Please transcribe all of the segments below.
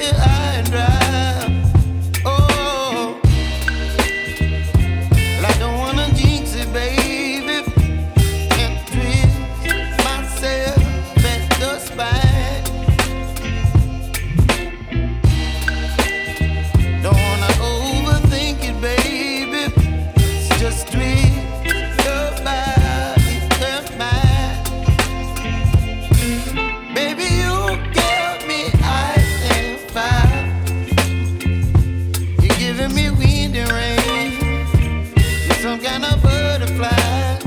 high and dry. Oh, well, I don't wanna jinx it, baby, and twist myself at the spine. Don't wanna overthink it, baby. It's just twist your body and mine. Baby, you give me ice and fire. You're giving me wind and rain. You're some kind of butterfly.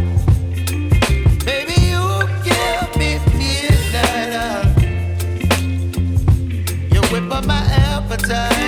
Baby, you give me midnight. You whip up my appetite.